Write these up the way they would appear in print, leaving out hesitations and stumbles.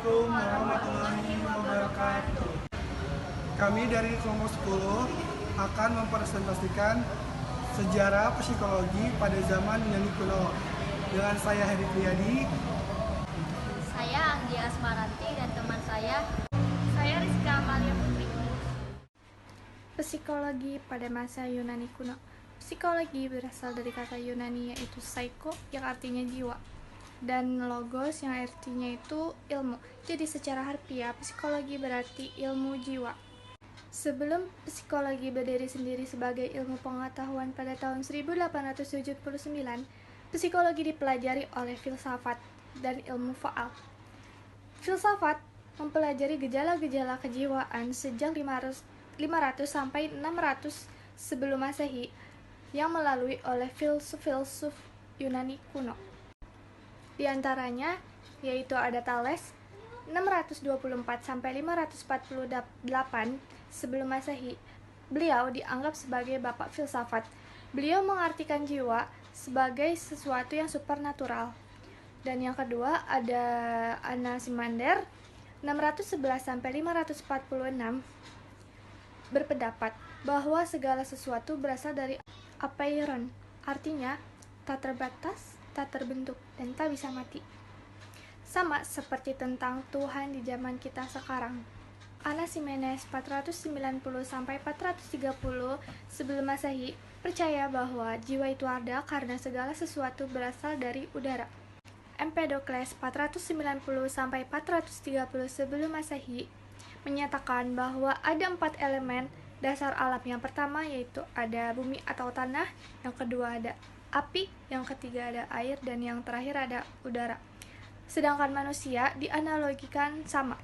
Assalamualaikum warahmatullahi wabarakatuh. Kami dari kelompok 10 akan mempresentasikan sejarah psikologi pada zaman Yunani kuno. Dengan saya Heri Priyadi. Saya Anggi Asmaranti dan teman saya Rizka Amalia Putri. Psikologi pada masa Yunani kuno. Psikologi berasal dari kata Yunani yaitu psycho yang artinya jiwa dan logos yang artinya itu ilmu. Jadi secara harfiah psikologi berarti ilmu jiwa. Sebelum psikologi berdiri sendiri sebagai ilmu pengetahuan pada tahun 1879, psikologi dipelajari oleh filsafat dan ilmu faal. Filsafat mempelajari gejala-gejala kejiwaan sejak 500 sampai 600 sebelum Masehi yang melalui oleh filsuf-filsuf Yunani kuno. Di antaranya yaitu ada Thales 624 sampai 548 sebelum Masehi. Beliau dianggap sebagai bapak filsafat. Beliau mengartikan jiwa sebagai sesuatu yang supernatural. Dan yang kedua ada Anaximander 611 sampai 546 berpendapat bahwa segala sesuatu berasal dari apeiron, artinya tak terbatas, tak terbentuk, dan tak bisa mati. Sama seperti tentang Tuhan di zaman kita sekarang. Anaximenes 490 sampai 430 sebelum Masehi percaya bahwa jiwa itu ada karena segala sesuatu berasal dari udara. Empedokles 490 sampai 430 sebelum Masehi menyatakan bahwa ada 4 elemen dasar alam. Yang pertama yaitu ada bumi atau tanah, yang kedua ada api, yang ketiga ada air, dan yang terakhir ada udara. Sedangkan manusia dianalogikan sama.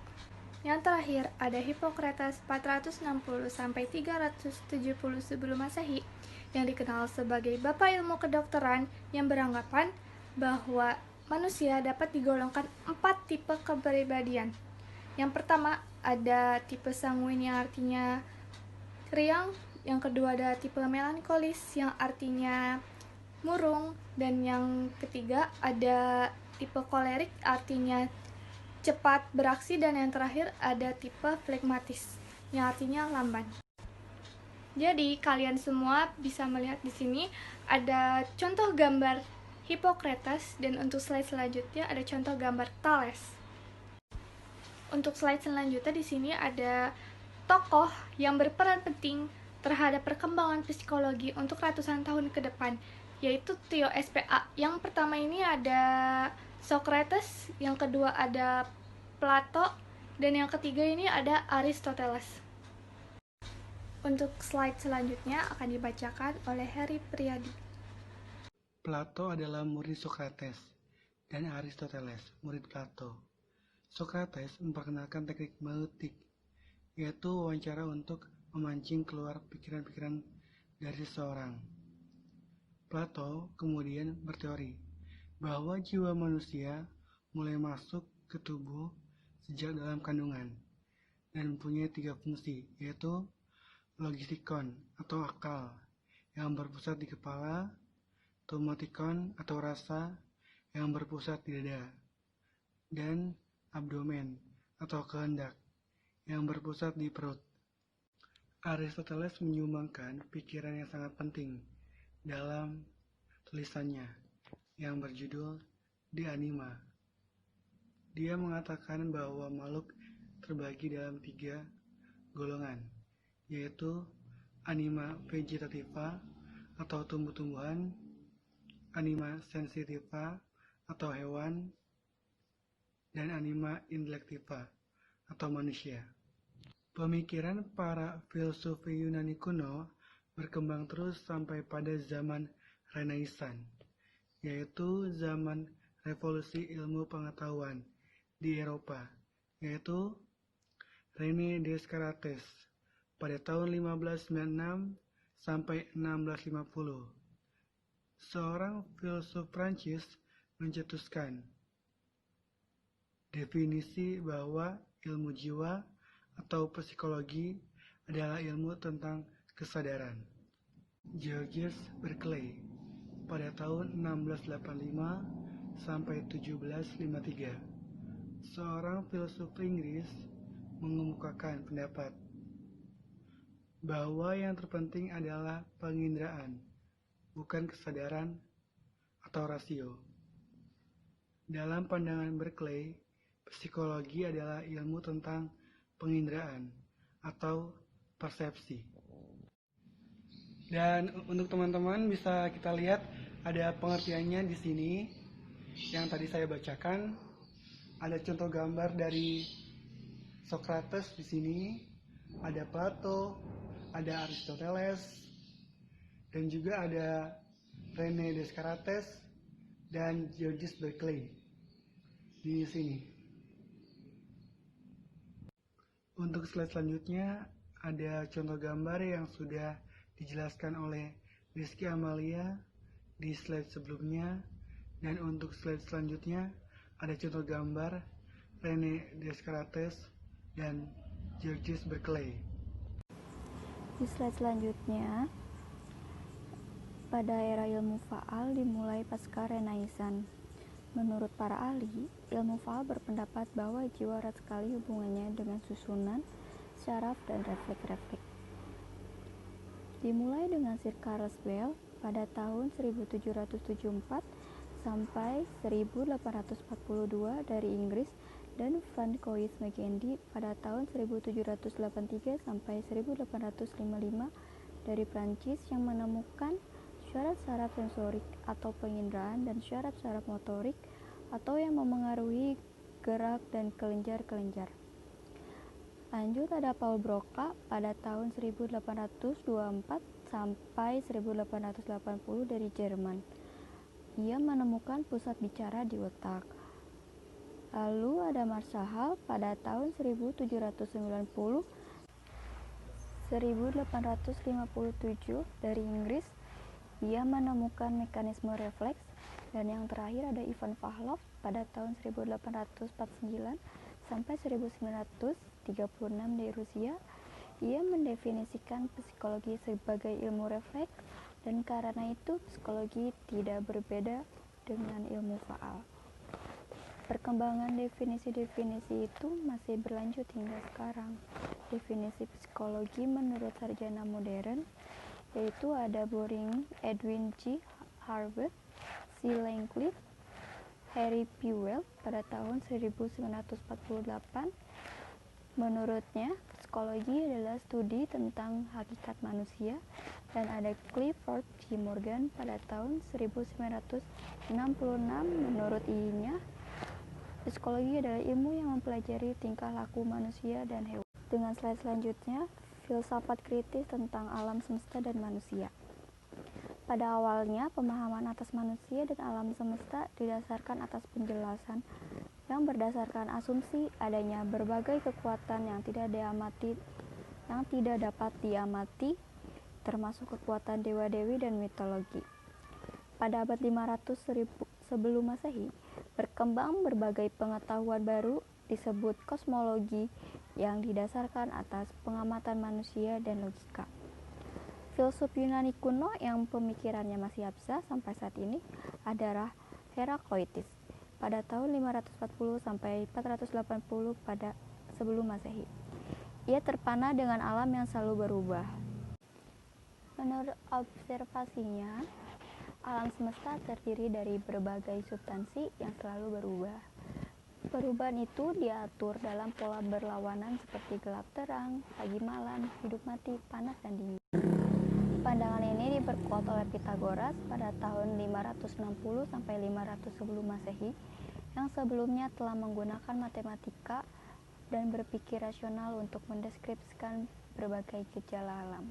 Yang terakhir ada Hippocrates 460 sampai 370 sebelum Masehi yang dikenal sebagai bapak ilmu kedokteran yang beranggapan bahwa manusia dapat digolongkan 4 tipe kepribadian. Yang pertama ada tipe sanguin yang artinya riang, yang kedua ada tipe melankolis yang artinya murung, dan yang ketiga ada tipe kolerik artinya cepat beraksi, dan yang terakhir ada tipe flegmatis yang artinya lamban. Jadi kalian semua bisa melihat di sini ada contoh gambar Hippocrates, dan untuk slide selanjutnya ada contoh gambar Thales. Untuk slide selanjutnya di sini ada tokoh yang berperan penting terhadap perkembangan psikologi untuk ratusan tahun ke depan, yaitu trio SPA. Yang pertama ini ada Socrates, yang kedua ada Plato, dan yang ketiga ini ada Aristoteles. Untuk slide selanjutnya akan dibacakan oleh Heri Priyadi. Plato adalah murid Socrates dan Aristoteles murid Plato. Socrates memperkenalkan teknik meutik, yaitu wawancara untuk memancing keluar pikiran-pikiran dari seseorang. Plato kemudian berteori bahwa jiwa manusia mulai masuk ke tubuh sejak dalam kandungan dan mempunyai 3 fungsi, yaitu logisikon atau akal yang berpusat di kepala, tomatikon atau rasa yang berpusat di dada, dan abdomen atau kehendak yang berpusat di perut. Aristoteles menyumbangkan pikiran yang sangat penting dalam tulisannya yang berjudul De Anima. Dia mengatakan bahwa makhluk terbagi dalam 3 golongan, yaitu anima vegetativa atau tumbuh-tumbuhan, anima sensitiva atau hewan, dan anima intelektiva atau manusia. Pemikiran para filsuf Yunani kuno berkembang terus sampai pada zaman Renaissance, yaitu zaman revolusi ilmu pengetahuan di Eropa, yaitu René Descartes pada tahun 1596 sampai 1650. Seorang filsuf Prancis mencetuskan definisi bahwa ilmu jiwa atau psikologi adalah ilmu tentang kesadaran. Georges Berkeley pada tahun 1685 sampai 1753. Seorang filsuf Inggris mengemukakan pendapat bahwa yang terpenting adalah penginderaan, bukan kesadaran atau rasio. Dalam pandangan Berkeley, psikologi adalah ilmu tentang penginderaan atau persepsi. Dan untuk teman-teman bisa kita lihat ada pengertiannya di sini yang tadi saya bacakan. Ada contoh gambar dari Socrates di sini, ada Plato, ada Aristoteles, dan juga ada René Descartes dan Georges Berkeley di sini. Untuk slide selanjutnya ada contoh gambar yang sudah dijelaskan oleh Rizky Amalia di slide sebelumnya, dan untuk slide selanjutnya ada contoh gambar René Descartes dan Georges Berkeley. Di slide selanjutnya, pada era ilmu faal dimulai pasca Renaissance. Menurut para ahli, ilmu faal berpendapat bahwa jiwa erat sekali hubungannya dengan susunan, syaraf, dan refleks-refleks. Dimulai dengan Sir Charles Bell pada tahun 1774 sampai 1842 dari Inggris, dan Francois Magendie pada tahun 1783 sampai 1855 dari Prancis, yang menemukan syaraf-syaraf sensorik atau penginderaan dan syaraf-syaraf motorik atau yang memengaruhi gerak dan kelenjar-kelenjar. Lanjut ada Paul Broca pada tahun 1824 sampai 1880 dari Jerman. Ia menemukan pusat bicara di otak. Lalu ada Marshall pada tahun 1790 1857 dari Inggris. Ia menemukan mekanisme refleks. Dan yang terakhir ada Ivan Pavlov pada tahun 1849 sampai 1936 di Rusia. Ia mendefinisikan psikologi sebagai ilmu refleks, dan karena itu psikologi tidak berbeda dengan ilmu faal. Perkembangan definisi-definisi itu masih berlanjut hingga sekarang. Definisi psikologi menurut sarjana modern yaitu ada Boring, Edwin G. Harvard, C. Langley, Harry Pewell pada tahun 1948. Menurutnya, psikologi adalah studi tentang hakikat manusia, dan ada Clifford G. Morgan pada tahun 1966. Menurut inya, psikologi adalah ilmu yang mempelajari tingkah laku manusia dan hewan. Dengan slide selanjutnya, filsafat kritis tentang alam semesta dan manusia. Pada awalnya, pemahaman atas manusia dan alam semesta didasarkan atas penjelasan yang berdasarkan asumsi adanya berbagai kekuatan yang tidak dapat diamati, termasuk kekuatan dewa-dewi dan mitologi. Pada abad 500 sebelum Masehi, berkembang berbagai pengetahuan baru disebut kosmologi yang didasarkan atas pengamatan manusia dan logika. Filsuf Yunani kuno yang pemikirannya masih abstrak sampai saat ini adalah Herakleitos pada tahun 540 sampai 480 pada sebelum Masehi. Ia terpana dengan alam yang selalu berubah. Menurut observasinya, alam semesta terdiri dari berbagai substansi yang selalu berubah. Perubahan itu diatur dalam pola berlawanan seperti gelap terang, pagi malam, hidup mati, panas dan dingin. Pandangan ini diperkuat oleh Pythagoras pada tahun 560 sampai 500 sebelum Masehi, yang sebelumnya telah menggunakan matematika dan berpikir rasional untuk mendeskripsikan berbagai gejala alam.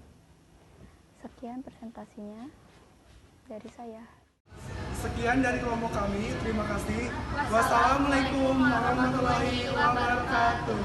Sekian presentasinya dari saya. Sekian dari kelompok kami, terima kasih. Wassalamualaikum warahmatullahi wabarakatuh.